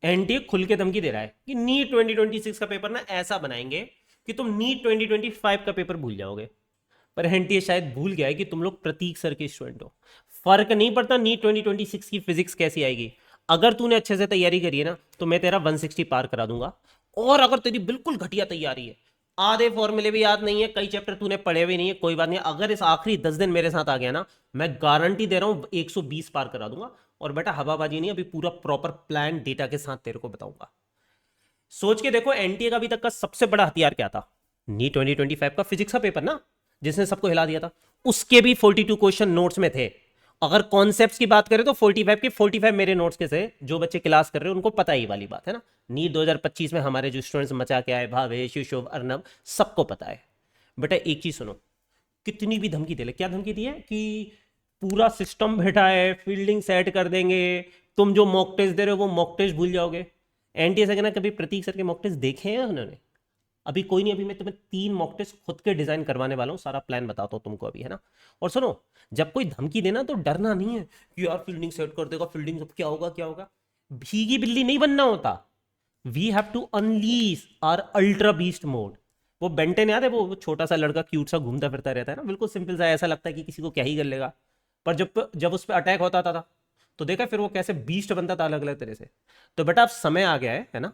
NTA खुल के धमकी दे रहा है कि नीट 2026 का पेपर ना ऐसा बनाएंगे कि तुम नीट 2025 का पेपर भूल जाओगे। पर एनटीए शायद भूल गया है कि तुम लोग प्रतीक सर के स्टूडेंट हो। फर्क नहीं पड़ता नीट 2026 की फिजिक्स कैसी आएगी, अगर तूने अच्छे से तैयारी करी है ना तो मैं तेरा 160 पार करा दूंगा। और अगर तेरी बिल्कुल घटिया तैयारी है, आधे फॉर्मूले भी याद नहीं है, कई चैप्टर तूने पढ़े भी नहीं है, कोई बात नहीं, अगर इस आखिरी 10 दिन मेरे साथ आ गया ना, मैं गारंटी दे रहा हूं 120 पार करा दूंगा। और बेटा हवाबाजी नहीं, अभी पूरा प्रॉपर प्लान डेटा के साथ तेरे को बताऊंगा। सोच के देखो एनटीए का अभी तक का सबसे बड़ा हथियार क्या था? नीट 2025 का फिजिक्स का पेपर ना, जिसने सबको हिला दिया था। उसके भी 42 क्वेश्चन नोट्स में थे। अगर कॉन्सेप्ट्स की बात करें तो 45 के 45 मेरे नोट्स के थे। जो बच्चे क्लास कर रहे हैं उनको पता ही वाली बात है ना। नीट 2025 में हमारे जो स्टूडेंट्स मचा के आए, भावेश, युशुभ, अर्नब, सबको पता है। बेटा एक चीज सुनो, कितनी भी धमकी दे ले, क्या धमकी दी है कि पूरा सिस्टम बैठा है, फील्डिंग सेट कर देंगे, तुम जो मॉक टेस्ट दे रहे हो वो मॉक टेस्ट भूल जाओगे। एनटीए से कहना कभी प्रतीक सर के मॉक टेस्ट देखे हैं उन्होंने? अभी कोई नहीं, अभी मैं तुम्हें 3 मॉक टेस्ट खुद के डिजाइन करवाने वाला हूँ, सारा प्लान बताता हूँ तुमको अभी, है ना। और सुनो, जब कोई धमकी देना तो डरना नहीं है कि यार फील्डिंग सेट कर देगा, फील्डिंग सब क्या होगा क्या होगा। भीगी बिल्ली नहीं बनना होता। We have to unleash our ultra beast mode. वो बेंटेन याद है, वो छोटा सा लड़का क्यूट सा घूमता फिरता रहता है ना, बिल्कुल सिंपल सा, ऐसा लगता है कि किसी को क्या ही कर लेगा। पर जब जब उस पर अटैक होता था तो देखा फिर वो कैसे बीस्ट बनता था अलग अलग तरह से। तो बेटा अब समय आ गया है ना,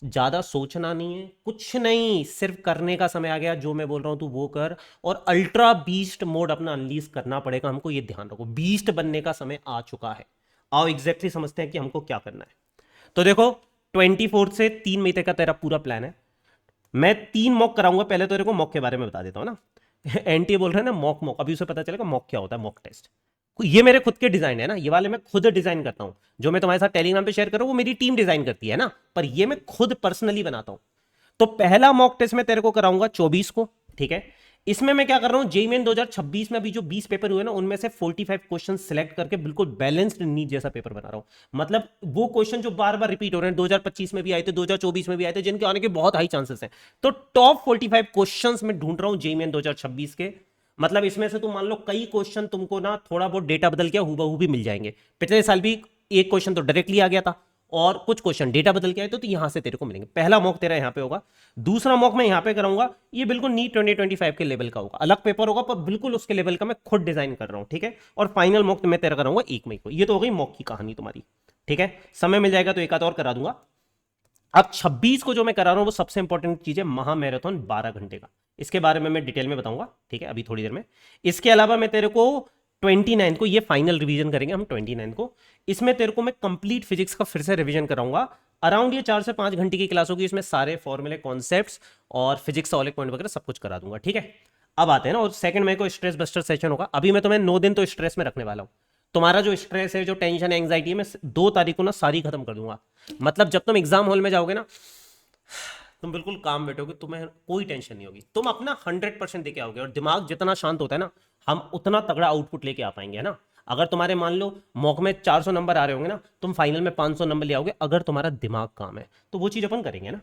ज्यादा सोचना नहीं है, कुछ नहीं, सिर्फ करने का समय आ गया। जो मैं बोल रहा हूं तू वो कर, और अल्ट्रा बीस्ट मोड अपना अनलीज करना पड़ेगा हमको, ये ध्यान रखो, बीस्ट बनने का समय आ चुका है। आओ एग्जैक्टली समझते हैं कि हमको क्या करना है। तो देखो 24 से 3 मई तक का तेरा पूरा प्लान है। मैं 3 मॉक कराऊंगा, पहले तो तेरे को मॉक के बारे में बता देता हूं ना। एनटीए बोल रहे हैं ना मॉक मॉक, अभी उसे पता चलेगा मॉक क्या होता है, मॉक टेस्ट। ये मेरे खुद के डिजाइन है ना, ये वाले मैं खुद डिजाइन करता हूं। जो मैं तुम्हारे साथ टेलीग्राम पे शेयर कर रहा हूं वो मेरी टीम डिजाइन करती है ना, पर ये मैं खुद पर्सनली बनाता हूं। तो पहला मॉक टेस्ट मैं तेरे को कराऊंगा 24 को, ठीक है। इसमें मैं क्या कर रहा हूं, जेईई मेन 2026 में अभी जो 20 पेपर हुए ना, उनमें से 45 क्वेश्चन सिलेक्ट करके बिल्कुल बैलेंस्ड नीट जैसा पेपर बना रहा हूं। मतलब वो क्वेश्चन जो बार बार रिपीट हो रहे हैं, 2025 में भी आए थे, 2024 में भी आए थे, जिनके आने के बहुत हाई चांसेस हैं। तो टॉप 45 क्वेश्चन में ढूंढ रहा हूं जेईई मेन 2026 के। मतलब इसमें से तुम मान लो कई क्वेश्चन तुमको ना थोड़ा बहुत डेटा बदल के हूबहू भी मिल जाएंगे। पिछले साल भी एक क्वेश्चन तो डायरेक्टली आ गया था, और कुछ क्वेश्चन डेटा बदल के आए तो यहां से तेरे को मिलेंगे। पहला मॉक तेरा यहां पे होगा। दूसरा मॉक मैं यहां पे कराऊंगा, ये बिल्कुल नीट 2025 के लेवल का होगा, अलग पेपर होगा पर बिल्कुल उसके लेवल का मैं खुद डिजाइन कर रहा हूं, ठीक है। और फाइनल मॉक मैं तेरा कराऊंगा 1 मई को। ये तो हो गई मॉक की कहानी तुम्हारी, ठीक है। समय मिल जाएगा तो एक आध और करा दूंगा। अब 26 को जो मैं करा रहा हूं वो सबसे इंपॉर्टेंट चीज है, महा मैराथन 12 घंटे का। इसके बारे में मैं डिटेल में बताऊंगा, ठीक है, अभी थोड़ी देर में। इसके अलावा मैं तेरे को 29 को, ये फाइनल रिवीजन करेंगे हम 29 को। इसमें तेरे को मैं कंप्लीट फिजिक्स का फिर से रिवीजन कराऊंगा। अराउंड ये 4 से 5 घंटे की क्लास होगी, इसमें सारे फॉर्मूले, कॉन्सेप्ट्स और फिजिक्स सॉलिड पॉइंट वगैरह सब कुछ करा दूंगा, ठीक है। अब आते हैं ना, और सेकंड मई को स्ट्रेस बस्टर सेशन होगा। अभी मैं तुम्हें 9 दिन तो स्ट्रेस में रखने वाला हूं। तुम्हारा जो स्ट्रेस है, जो टेंशन, एंग्जाइटी है, मैं 2 तारीख को ना सारी खत्म कर दूंगा। मतलब जब तुम एग्जाम हॉल में जाओगे ना, तुम बिल्कुल काम बैठोगे, तुम्हें कोई टेंशन नहीं होगी, तुम अपना 100% देके आओगे। और दिमाग जितना शांत होता है ना, हम उतना तगड़ा आउटपुट लेके आ पाएंगे, है ना। अगर तुम्हारे मान लो मॉक में 400 नंबर आ रहे होंगे ना, तुम फाइनल में 500 नंबर ले आओगे, अगर तुम्हारा दिमाग काम है तो वो चीज अपन करेंगे ना।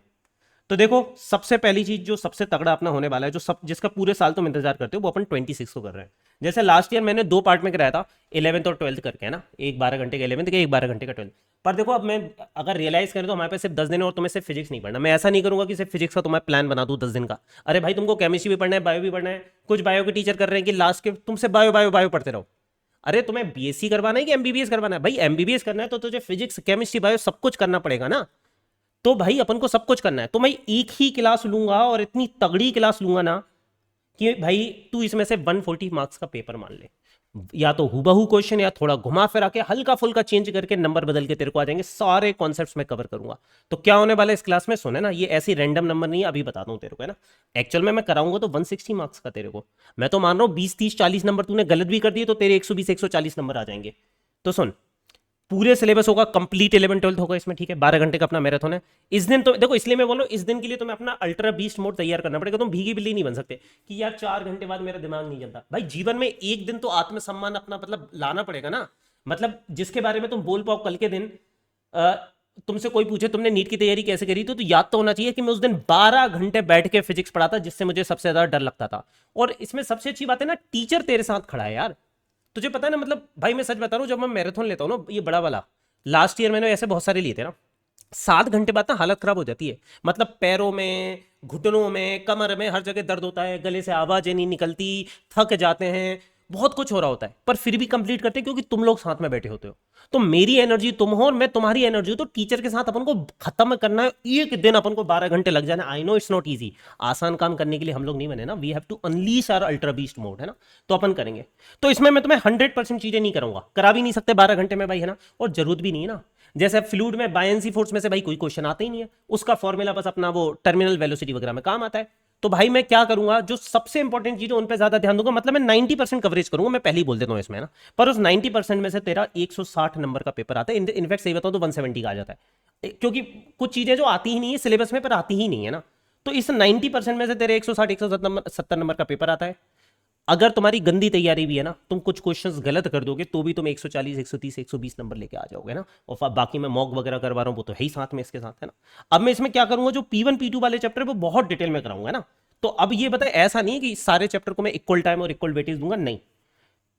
तो देखो सबसे पहली चीज जो सबसे तगड़ा अपना होने वाला है, जो सब जिसका पूरे साल तुम इंतजार करते हो, वो अपन 26 को कर रहे हैं। जैसे लास्ट ईयर मैंने 2 पार्ट में कराया था, 11th और 12th करके, है ना। एक 12 घंटे का 11th का, एक 12 घंटे का 12th। पर देखो अब मैं अगर रियलाइज करें तो हमारे पास सिर्फ 10 दिन है, और तुम्हें सिर्फ फिजिक्स नहीं पढ़ना। मैं ऐसा नहीं करूंगा कि सिर्फ फिजिक्स का तुम्हें प्लान बना दूं 10 दिन का। अरे भाई तुमको केमिस्ट्री भी पढ़ना है, बायो भी पढ़ना है। कुछ बायो के टीचर कर रहे हैं कि लास्ट के तुमसे बायो बायो बायो पढ़ते रहो। अरे तुम्हें बीएससी करवाना है कि एमबीबीएस करवाना है? भाई एमबीबीएस करना है तो तुझे फिजिक्स, केमिस्ट्री, बायो सब कुछ करना पड़ेगा ना। तो भाई अपन को सब कुछ करना है। तो मैं एक ही क्लास लूंगा, और इतनी तगड़ी क्लास लूंगा ना कि भाई तू इसमें से 140 मार्क्स का पेपर मान ले। या तो हूबहू क्वेश्चन, या थोड़ा घुमा फिरा के हल्का फुल्का चेंज करके नंबर बदल के तेरे को आ जाएंगे। सारे कॉन्सेप्ट्स मैं कवर करूंगा। तो क्या होने वाला है इस क्लास में, सुने ना, ये ऐसी रैंडम नंबर नहीं है, अभी बताता हूं तेरे को, है ना। एक्चुअल में मैं कराऊंगा तो 160 मार्क्स का तेरे को। मैं तो मान रहा हूं 20, 30, 40 नंबर तूने गलत भी कर दिए तो तेरे 120, 140 नंबर आ जाएंगे। तो सुन, पूरे सिलेबस होगा, कंप्लीट 11 12 होगा इसमें, ठीक है। 12 घंटे का अपना मैराथन है इस दिन। तो देखो इसलिए मैं बोल रहा हूँ, इस दिन के लिए तुम्हें अपना अल्ट्रा बीस्ट मोड तैयार करना पड़ेगा। तुम भीगी बिल्ली नहीं बन सकते कि यार 4 घंटे बाद मेरा दिमाग नहीं चलता। भाई जीवन में एक दिन तो आत्मसम्मान अपना मतलब लाना पड़ेगा ना। मतलब जिसके बारे में तुम बोल पाओ कल के दिन, तुमसे कोई पूछे तुमने नीट की तैयारी कैसे करी, तो याद तो होना चाहिए कि मैं उस दिन 12 घंटे बैठ के फिजिक्स पढ़ा था, जिससे मुझे सबसे ज्यादा डर लगता था। और इसमें सबसे अच्छी बात है ना, टीचर तेरे साथ खड़ा है यार। तुझे पता है ना, मतलब भाई मैं सच बता रहा हूँ, जब मैं मैराथन लेता हूँ ना, ये बड़ा वाला, लास्ट ईयर मैंने ऐसे बहुत सारे लिए थे ना, 7 घंटे बाद ना हालत खराब हो जाती है, मतलब पैरों में, घुटनों में, कमर में, हर जगह दर्द होता है, गले से आवाजें नहीं निकलती, थक जाते हैं, बहुत कुछ हो रहा होता है, पर फिर भी कंप्लीट करते हैं क्योंकि तुम लोग साथ में बैठे होते हो। तो मेरी एनर्जी तुम हो और मैं तुम्हारी एनर्जी हूं, तो टीचर के साथ अपन को खत्म करना है एक दिन, अपन को 12 घंटे लग जाना। I know it's not easy, आसान काम करने के लिए हम लोग नहीं बने ना, we have to unleash our ultra beast mode, है ना, तो अपन करेंगे। तो इसमें मैं तुम्हें 100% चीजें नहीं करूंगा, करा भी नहीं सकते 12 घंटे में भाई, है ना, और जरूरत भी नहीं है ना। जैसे फ्लूइड में बायंसी फोर्स में से भाई कोई क्वेश्चन आता ही नहीं है, उसका फॉर्मूला बस अपना वो टर्मिनल वेलोसिटी वगैरह में काम आता है। तो भाई मैं क्या करूंगा, जो सबसे इंपॉर्टेंट चीज है उन पे ज्यादा ध्यान दूंगा, मतलब मैं 90% कवरेज करूंगा, मैं पहले ही बोल देता हूं इसमें ना। पर उस 90% में से तेरा 160 नंबर का पेपर आता है, इनफैक्ट सही बताऊं तो 170 का आ जाता है, क्योंकि कुछ चीजें जो आती ही नहीं है सिलेबस में, पर आती ही नहीं है ना। तो इस 90% में से तेरे 160 170 नंबर का पेपर आता है। अगर तुम्हारी गंदी तैयारी भी है ना, तुम कुछ क्वेश्चंस गलत कर दोगे तो भी तुम 140 130 120 नंबर लेके आ जाओगे ना। और बाकी मैं मॉक वगैरह करवा रहा हूँ वो तो है ही साथ में, इसके साथ, है ना। अब मैं इसमें क्या करूंगा, जो P1 P2 वाले चैप्टर वो बहुत डिटेल में कराऊंगा ना। तो अब ये बताए, ऐसा नहीं है कि सारे चैप्टर को मैं इक्वल टाइम और इक्वल वेटेज दूंगा, नहीं।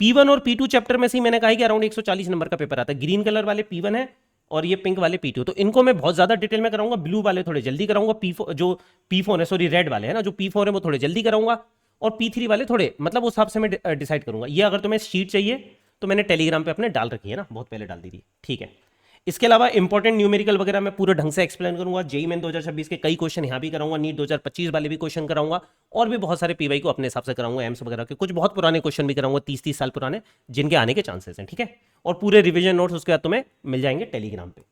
P1 और P2 चैप्टर में से मैंने कहा कि अराउंड 140 नंबर का पेपर आता है। ग्रीन कलर वाले P1 है और ये पिंक वाले P2, तो इनको मैं बहुत ज्यादा डिटेल में कराऊंगा। ब्लू वाले थोड़े जल्दी कराऊंगा, P4 जो P4 है, सॉरी रेड वाले है ना, जो P4 है वो थोड़े जल्दी कराऊंगा, और P3 वाले थोड़े, मतलब उस हिसाब से मैं डिसाइड करूंगा। ये अगर तुम्हें शीट चाहिए तो मैंने टेलीग्राम पे अपने डाल रखी है ना, बहुत पहले डाल दी थी, ठीक है। इसके अलावा इंपॉर्टेंट न्यूमेरिकल वगैरह मैं पूरे ढंग से एक्सप्लेन करूंगा। जेई मेन 2026 के कई क्वेश्चन यहाँ भी कराऊंगा, नीट 2025 वाले भी क्वेश्चन कराऊंगा, और भी बहुत सारे पीवाई को अपने हिसाब से कराऊंगा, एम्स वगैरह के कुछ बहुत पुराने क्वेश्चन भी कराऊंगा, 30-30 साल पुराने, जिनके आने के चांसेस हैं, ठीक है। और पूरे रिविजन नोट्स उसके बाद तुम्हें मिल जाएंगे टेलीग्राम पे।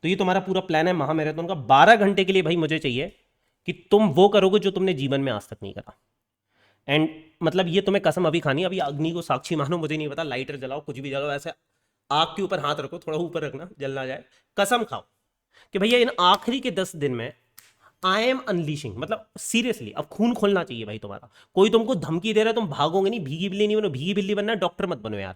तो ये तुम्हारा पूरा प्लान है महामैराथन का। 12 घंटे के लिए भाई मुझे चाहिए कि तुम वो करोगे जो तुमने जीवन में आज तक नहीं करा। एंड मतलब ये तुम्हें कसम अभी खानी है, अभी अग्नि को साक्षी मानो, मुझे नहीं पता, लाइटर जलाओ, कुछ भी जलाओ, ऐसे आग के ऊपर हाथ रखो, थोड़ा ऊपर रखना, जल ना जाए, कसम खाओ कि भैया इन आखिरी के 10 दिन में आई एम अनलीशिंग, मतलब सीरियसली अब खून खोलना चाहिए भाई तुम्हारा। कोई तुमको धमकी दे रहा है, तुम भागोगे नहीं, भीगी बिल्ली नहीं बनो, भीगी बिल्ली बनना है, डॉक्टर मत बनो यार।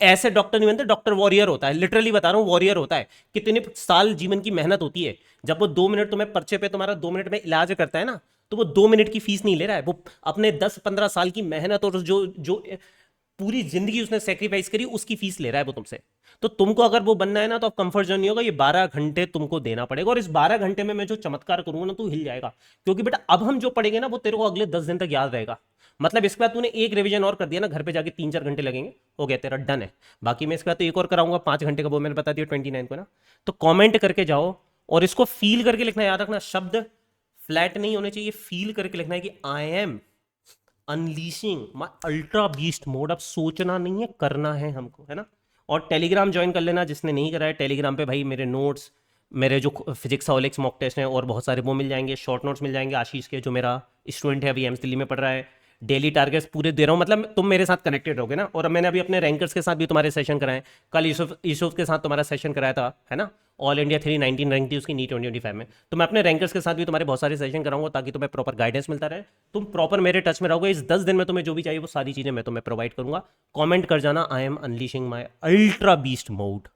ऐसे डॉक्टर नहीं बनते, डॉक्टर वॉरियर होता है, लिटरली बता रहा हूं, वॉरियर होता है। कितने साल जीवन की मेहनत होती है, जब वो 2 मिनट तुम्हें पर्चे पे तुम्हारा 2 मिनट में इलाज करता है ना, तो वो 2 मिनट की फीस नहीं ले रहा है, वो अपने 10-15 साल की मेहनत और जो जो पूरी जिंदगी उसने सेक्रीफाइस करी, उसकी फीस ले रहा है वो तुमसे। तो तुमको अगर वो बनना है ना, तो अब कंफर्ट जोन नहीं होगा, ये 12 घंटे तुमको देना पड़ेगा। और इस 12 घंटे में मैं जो चमत्कार करूंगा ना, तू हिल जाएगा, क्योंकि बेटा अब हम जो पढ़ेंगे ना वो तेरे को अगले 10 दिन तक याद रहेगा। मतलब इसके बाद तूने एक रिवीजन और कर दिया ना, घर पे जाके 3-4 घंटे लगेंगे, हो गया तेरा, डन है। बाकी मैं इसके बाद तो एक और कराऊंगा 5 घंटे का, वो मैंने बता दिया 29 को ना। तो कॉमेंट करके जाओ और इसको फील करके लिखना, याद रखना, शब्द फ्लैट नहीं होने चाहिए, फील करके लिखना है कि I am unleashing my ultra beast mode. अब सोचना नहीं है, करना है हमको, है ना। और टेलीग्राम ज्वाइन कर लेना जिसने नहीं करा है, टेलीग्राम पे भाई मेरे नोट्स, मेरे जो फिजिक्स ओलिक्स मॉक टेस्ट हैं और बहुत सारे वो मिल जाएंगे, शॉर्ट नोट्स मिल जाएंगे आशीष के, जो मेरा स्टूडेंट है, अभी एम्स दिल्ली में पढ़ रहा है। डेली टारगेट्स पूरे दे रहा हूँ, मतलब तुम मेरे साथ कनेक्टेड रहोगे ना। और मैंने अभी अपने रैंकर्स के साथ भी तुम्हारे सेशन कराए, कल यूसुफ के साथ तुम्हारा सेशन कराया था, है ना। ऑल इंडिया 319 रैंक थी उसकी नीट 2025 में। तो मैं अपने रैंकर्स के साथ भी तुम्हारे बहुत सारे सेशन कराऊंगा, ताकि तुम्हें प्रॉपर गाइडेंस मिलता रहे, तुम प्रॉपर मेरे टच में रहोगे। इस 10 दिन में तुम्हें जो भी चाहिए वो सारी चीज़ें मैं तुम्हें प्रोवाइड करूंगा। कमेंट कर जाना, I am unleashing my ultra beast mode.